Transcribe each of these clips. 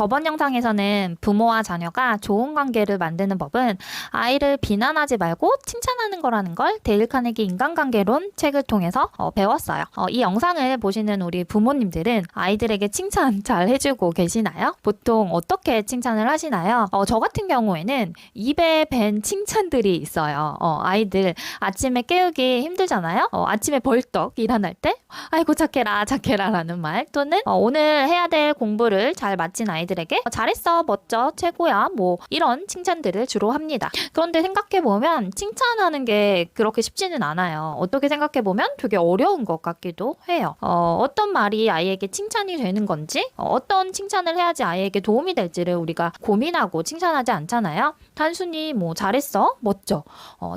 저번 영상에서는 부모와 자녀가 좋은 관계를 만드는 법은 아이를 비난하지 말고 칭찬하는 거라는 걸 데일 카네기 인간관계론 책을 통해서 배웠어요. 이 영상을 보시는 우리 부모님들은 아이들에게 칭찬 잘 해주고 계시나요? 보통 어떻게 칭찬을 하시나요? 저 같은 경우에는 입에 밴 칭찬들이 있어요. 아이들 아침에 깨우기 힘들잖아요. 아침에 벌떡 일어날 때 아이고 착해라 착해라 라는 말, 또는 오늘 해야 될 공부를 잘 마친 아이들에게 잘했어, 멋져, 최고야, 뭐 이런 칭찬들을 주로 합니다. 그런데 생각해보면 칭찬하는 게 그렇게 쉽지는 않아요. 어떻게 생각해보면 되게 어려운 것 같기도 해요. 어떤 말이 아이에게 칭찬이 되는 건지, 어떤 칭찬을 해야지 아이에게 도움이 될지를 우리가 고민하고 칭찬하지 않잖아요. 단순히 뭐 잘했어, 멋져,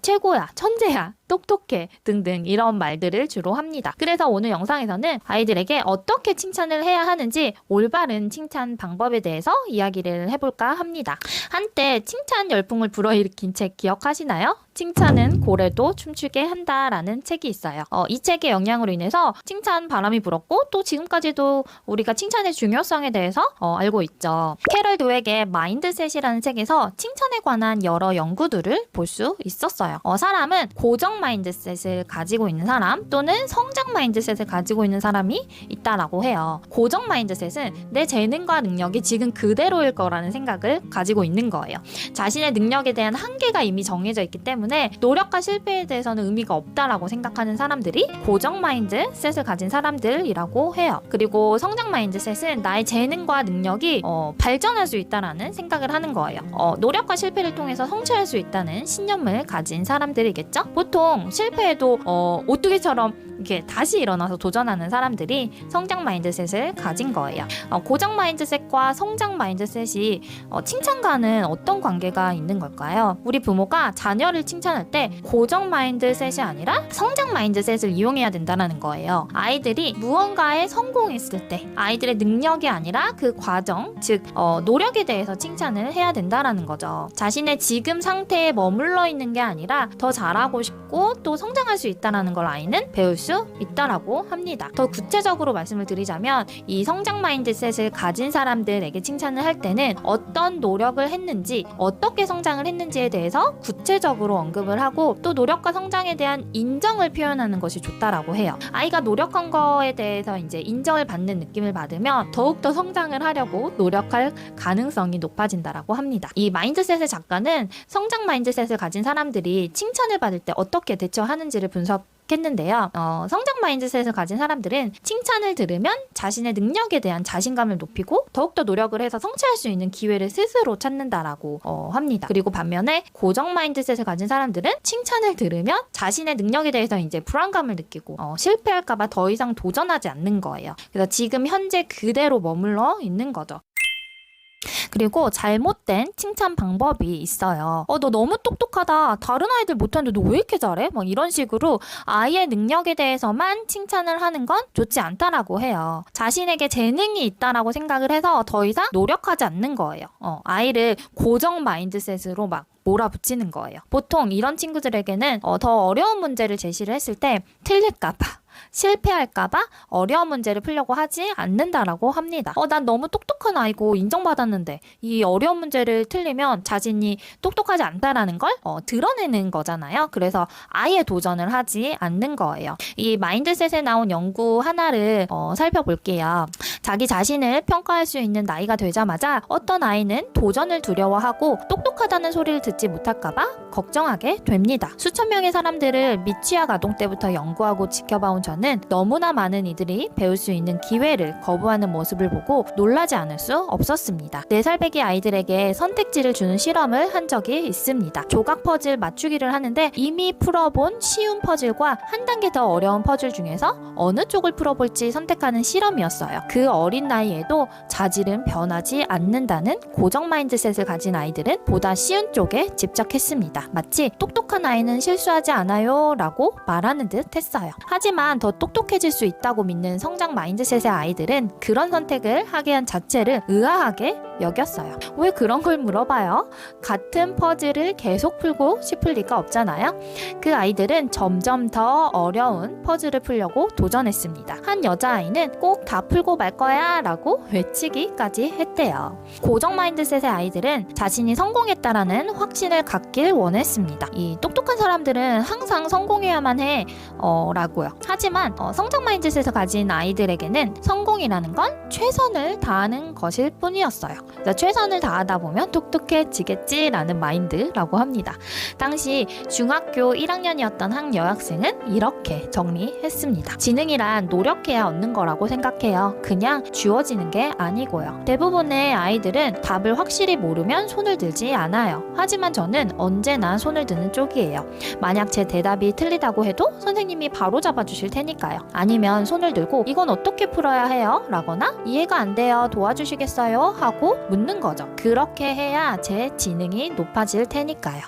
최고야, 천재야, 똑똑해 등등 이런 말들을 주로 합니다. 그래서 오늘 영상에서는 아이들에게 어떻게 칭찬을 해야 하는지 올바른 칭찬 방법에 대해서 이야기를 해볼까 합니다. 한때 칭찬 열풍을 불어일으킨 책 기억하시나요? 칭찬은 고래도 춤추게 한다라는 책이 있어요. 이 책의 영향으로 인해서 칭찬 바람이 불었고, 또 지금까지도 우리가 칭찬의 중요성에 대해서 알고 있죠. 캐럴 드웩의 마인드셋이라는 책에서 칭찬에 관한 여러 연구들을 볼 수 있었어요. 사람은 고정 마인드셋을 가지고 있는 사람, 또는 성장 마인드셋을 가지고 있는 사람이 있다라고 해요. 고정 마인드셋은 내 재능과 능력이 지금 그대로일 거라는 생각을 가지고 있는 거예요. 자신의 능력에 대한 한계가 이미 정해져 있기 때문에 노력과 실패에 대해서는 의미가 없다라고 생각하는 사람들이 고정 마인드셋을 가진 사람들이라고 해요. 그리고 성장 마인드셋은 나의 재능과 능력이 발전할 수 있다라는 생각을 하는 거예요. 노력과 실패를 통해서 성취할 수 있다는 신념을 가진 사람들이겠죠? 보통 실패해도 오뚜기처럼 이렇게 다시 일어나서 도전하는 사람들이 성장 마인드셋을 가진 거예요. 고정 마인드셋과 성장 마인드셋이 칭찬과는 어떤 관계가 있는 걸까요? 우리 부모가 자녀를 칭찬할 때 고정 마인드셋이 아니라 성장 마인드셋을 이용해야 된다는 거예요. 아이들이 무언가에 성공했을 때 아이들의 능력이 아니라 그 과정, 즉 노력에 대해서 칭찬을 해야 된다는 거죠. 자신의 지금 상태에 머물러 있는 게 아니라 더 잘하고 싶고 또 성장할 수 있다는 걸 아이는 배울 수 있다라고 합니다. 더 구체적으로 말씀을 드리자면, 이 성장 마인드셋을 가진 사람들에게 칭찬을 할 때는 어떤 노력을 했는지, 어떻게 성장을 했는지에 대해서 구체적으로 언급을 하고, 또 노력과 성장에 대한 인정을 표현하는 것이 좋다라고 해요. 아이가 노력한 거에 대해서 이제 인정을 받는 느낌을 받으면 더욱더 성장을 하려고 노력할 가능성이 높아진다라고 합니다. 이 마인드셋의 작가는 성장 마인드셋을 가진 사람들이 칭찬을 받을 때 어떻게 대처하는지를 분석했는데요. 성장 마인드셋을 가진 사람들은 칭찬을 들으면 자신의 능력에 대한 자신감을 높이고 더욱더 노력을 해서 성취할 수 있는 기회를 스스로 찾는다라고 합니다. 그리고 반면에 고정 마인드셋을 가진 사람들은 칭찬을 들으면 자신의 능력에 대해서 이제 불안감을 느끼고 실패할까봐 더 이상 도전하지 않는 거예요. 그래서 지금 현재 그대로 머물러 있는 거죠. 그리고 잘못된 칭찬 방법이 있어요. 너 너무 똑똑하다, 다른 아이들 못하는데 너 왜 이렇게 잘해? 뭐 이런 식으로 아이의 능력에 대해서만 칭찬을 하는 건 좋지 않다라고 해요. 자신에게 재능이 있다라고 생각을 해서 더 이상 노력하지 않는 거예요. 아이를 고정 마인드셋으로 막 몰아붙이는 거예요. 보통 이런 친구들에게는 더 어려운 문제를 제시를 했을 때 틀릴까봐, 실패할까봐 어려운 문제를 풀려고 하지 않는다라고 합니다. 난 너무 똑똑한 아이고 인정받았는데 이 어려운 문제를 틀리면 자신이 똑똑하지 않다라는 걸 드러내는 거잖아요. 그래서 아예 도전을 하지 않는 거예요. 이 마인드셋에 나온 연구 하나를 살펴볼게요. 자기 자신을 평가할 수 있는 나이가 되자마자 어떤 아이는 도전을 두려워하고 똑똑하다는 소리를 듣지 못할까봐 걱정하게 됩니다. 수천 명의 사람들을 미취학 아동 때부터 연구하고 지켜봐온 저는 너무나 많은 이들이 배울 수 있는 기회를 거부하는 모습을 보고 놀라지 않을 수 없었습니다. 4살배기 아이들에게 선택지를 주는 실험을 한 적이 있습니다. 조각 퍼즐 맞추기를 하는데 이미 풀어본 쉬운 퍼즐과 한 단계 더 어려운 퍼즐 중에서 어느 쪽을 풀어볼지 선택하는 실험이었어요. 그 어린 나이에도 자질은 변하지 않는다는 고정 마인드셋을 가진 아이들은 보다 쉬운 쪽에 집착했습니다. 마치 똑똑한 아이는 실수하지 않아요 라고 말하는 듯 했어요. 하지만 더 똑똑해질 수 있다고 믿는 성장 마인드셋의 아이들은 그런 선택을 하게 한 자체를 의아하게 여겼어요. 왜 그런 걸 물어봐요? 같은 퍼즐을 계속 풀고 싶을 리가 없잖아요. 그 아이들은 점점 더 어려운 퍼즐을 풀려고 도전했습니다. 한 여자아이는 꼭 다 풀고 말 거야 라고 외치기까지 했대요. 고정 마인드셋의 아이들은 자신이 성공했다라는 확신을 갖길 원했습니다. 이 똑똑한 사람들은 항상 성공해야만 해 라고요. 하지만 성장 마인드셋을 가진 아이들에게는 성공이라는 건 최선을 다하는 것일 뿐이었어요. 그래서 최선을 다하다 보면 똑똑해지겠지라는 마인드라고 합니다. 당시 중학교 1학년이었던 한 여학생은 이렇게 정리했습니다. 지능이란 노력해야 얻는 거라고 생각해요. 그냥 주어지는 게 아니고요. 대부분의 아이들은 답을 확실히 모르면 손을 들지 않아요. 하지만 저는 언제나 손을 드는 쪽이에요. 만약 제 대답이 틀리다고 해도 선생님이 바로 잡아주실 테니까요. 아니면 손을 들고 이건 어떻게 풀어야 해요? 라거나 이해가 안 돼요. 도와주시겠어요? 하고 묻는 거죠. 그렇게 해야 제 지능이 높아질 테니까요.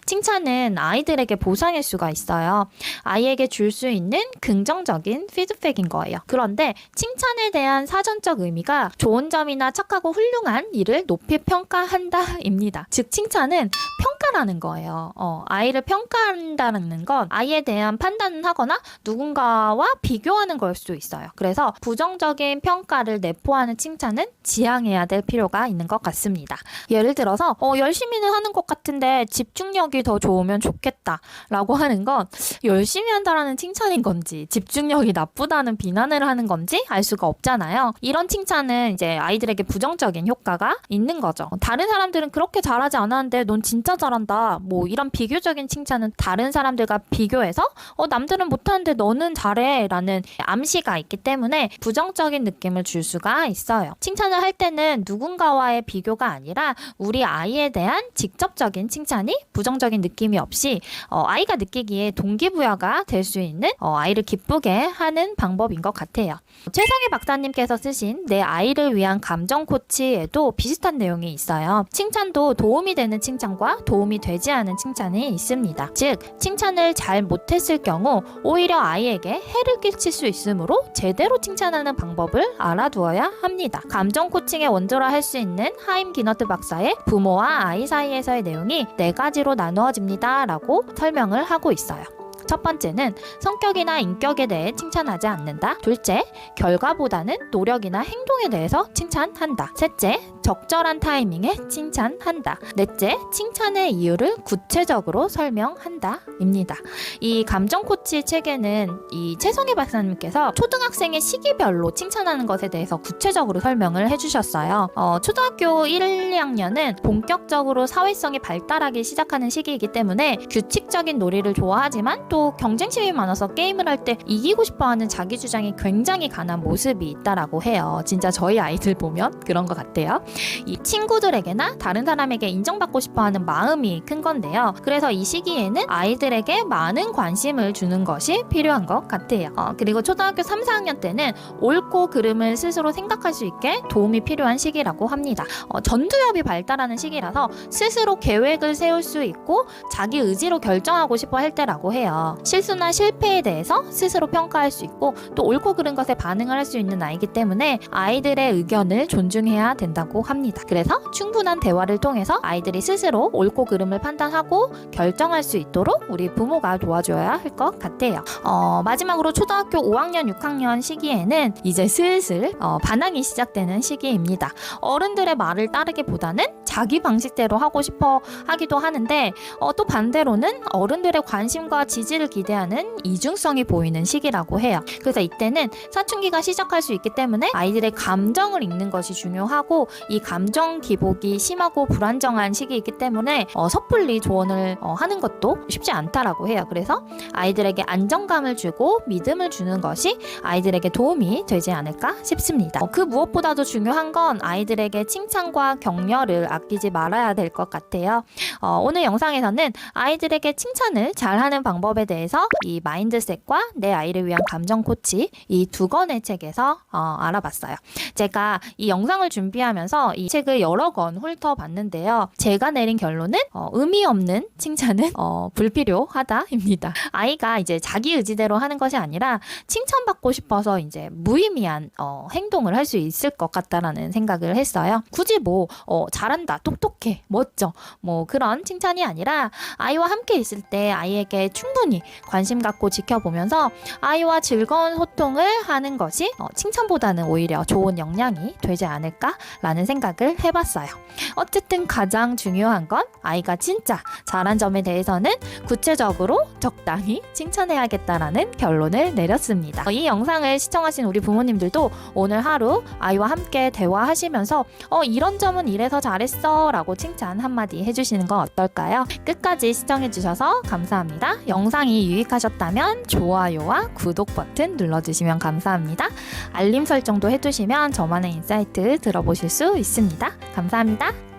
칭찬은 아이들에게 보상일 수가 있어요. 아이에게 줄 수 있는 긍정적인 피드백인 거예요. 그런데 칭찬에 대한 사전적 의미가 좋은 점이나 착하고 훌륭한 일을 높이 평가한다입니다. 즉 칭찬은 평가라는 거예요. 아이를 평가한다는 건 아이에 대한 판단을 하거나 누군가와 비교하는 걸 수도 있어요. 그래서 부정적인 평가를 내포하는 칭찬은 지양해야 될 필요가 있는 것 같습니다. 예를 들어서 열심히는 하는 것 같은데 집중력이 더 좋으면 좋겠다 라고 하는 건 열심히 한다라는 칭찬인 건지 집중력이 나쁘다는 비난을 하는 건지 알 수가 없잖아요. 이런 칭찬은 이제 아이들에게 부정적인 효과가 있는 거죠. 다른 사람들은 그렇게 잘하지 않았는데 넌 진짜 잘한다. 뭐 이런 비교적인 칭찬은 다른 사람들과 비교해서 남들은 못하는데 너는 잘해 라는 암시가 있기 때문에 부정적인 느낌을 줄 수가 있어요. 칭찬을 할 때는 누군가와의 비교가 아니라 우리 아이에 대한 직접적인 칭찬이 부정적인 느낌이 없이 아이가 느끼기에 동기부여가 될 수 있는 아이를 기쁘게 하는 방법인 것 같아요. 최성희 박사님께서 쓰신 내 아이를 위한 감정 코치에도 비슷한 내용이 있어요. 칭찬도 도움이 되는 칭찬과 도움이 되지 않은 칭찬이 있습니다. 즉 칭찬을 잘 못했을 경우 오히려 아이에게 해를 끼칠 수 있으므로 제대로 칭찬하는 방법을 알아두어야 합니다. 감정 코칭의 원조라 할 수 있는 하임 기너트 박사의 부모와 아이 사이에서의 내용이 4가지로 나누어집니다 라고 설명을 하고 있어요. 첫 번째는 성격이나 인격에 대해 칭찬하지 않는다. 둘째, 결과보다는 노력이나 행동에 대해서 칭찬한다. 셋째, 적절한 타이밍에 칭찬한다. 넷째, 칭찬의 이유를 구체적으로 설명한다 입니다. 이 감정 코치 책에는 이 최성희 박사님께서 초등학생의 시기별로 칭찬하는 것에 대해서 구체적으로 설명을 해주셨어요. 초등학교 1, 2학년은 본격적으로 사회성이 발달하기 시작하는 시기이기 때문에 규칙적인 놀이를 좋아하지만 또 경쟁심이 많아서 게임을 할 때 이기고 싶어하는 자기 주장이 굉장히 강한 모습이 있다라고 해요. 진짜 저희 아이들 보면 그런 것 같아요. 이 친구들에게나 다른 사람에게 인정받고 싶어하는 마음이 큰 건데요. 그래서 이 시기에는 아이들에게 많은 관심을 주는 것이 필요한 것 같아요. 그리고 초등학교 3, 4학년 때는 옳고 그름을 스스로 생각할 수 있게 도움이 필요한 시기라고 합니다. 전두엽이 발달하는 시기라서 스스로 계획을 세울 수 있고 자기 의지로 결정하고 싶어 할 때라고 해요. 실수나 실패에 대해서 스스로 평가할 수 있고 또 옳고 그른 것에 반응을 할 수 있는 아이기 때문에 아이들의 의견을 존중해야 된다고 합니다. 그래서 충분한 대화를 통해서 아이들이 스스로 옳고 그름을 판단하고 결정할 수 있도록 우리 부모가 도와줘야 할 것 같아요. 마지막으로 초등학교 5학년, 6학년 시기에는 이제 슬슬 반항이 시작되는 시기입니다. 어른들의 말을 따르기보다는 자기 방식대로 하고 싶어 하기도 하는데 또 반대로는 어른들의 관심과 지지를 기대하는 이중성이 보이는 시기라고 해요. 그래서 이때는 사춘기가 시작할 수 있기 때문에 아이들의 감정을 읽는 것이 중요하고 이 감정 기복이 심하고 불안정한 시기이기 때문에 섣불리 조언을 하는 것도 쉽지 않다라고 해요. 그래서 아이들에게 안정감을 주고 믿음을 주는 것이 아이들에게 도움이 되지 않을까 싶습니다. 그 무엇보다도 중요한 건 아이들에게 칭찬과 격려를 아끼지 말아야 될 것 같아요. 오늘 영상에서는 아이들에게 칭찬을 잘하는 방법에 대해서 이 마인드셋과 내 아이를 위한 감정 코치 이 2권의 책에서 알아봤어요. 제가 이 영상을 준비하면서 보면서 이 책을 여러 권 훑어봤는데요. 제가 내린 결론은 의미 없는 칭찬은 불필요하다입니다. 아이가 이제 자기 의지대로 하는 것이 아니라 칭찬받고 싶어서 이제 무의미한 행동을 할 수 있을 것 같다라는 생각을 했어요. 굳이 뭐 잘한다, 똑똑해, 멋져 뭐 그런 칭찬이 아니라 아이와 함께 있을 때 아이에게 충분히 관심 갖고 지켜보면서 아이와 즐거운 소통을 하는 것이 칭찬보다는 오히려 좋은 역량이 되지 않을까라는 생각을 해봤어요. 어쨌든 가장 중요한 건 아이가 진짜 잘한 점에 대해서는 구체적으로 적당히 칭찬해야겠다라는 결론을 내렸습니다. 이 영상을 시청하신 우리 부모님들도 오늘 하루 아이와 함께 대화하시면서 이런 점은 이래서 잘했어 라고 칭찬 한마디 해주시는 건 어떨까요? 끝까지 시청해주셔서 감사합니다. 영상이 유익하셨다면 좋아요와 구독 버튼 눌러주시면 감사합니다. 알림 설정도 해두시면 저만의 인사이트 들어보실 수 있습니다. 감사합니다.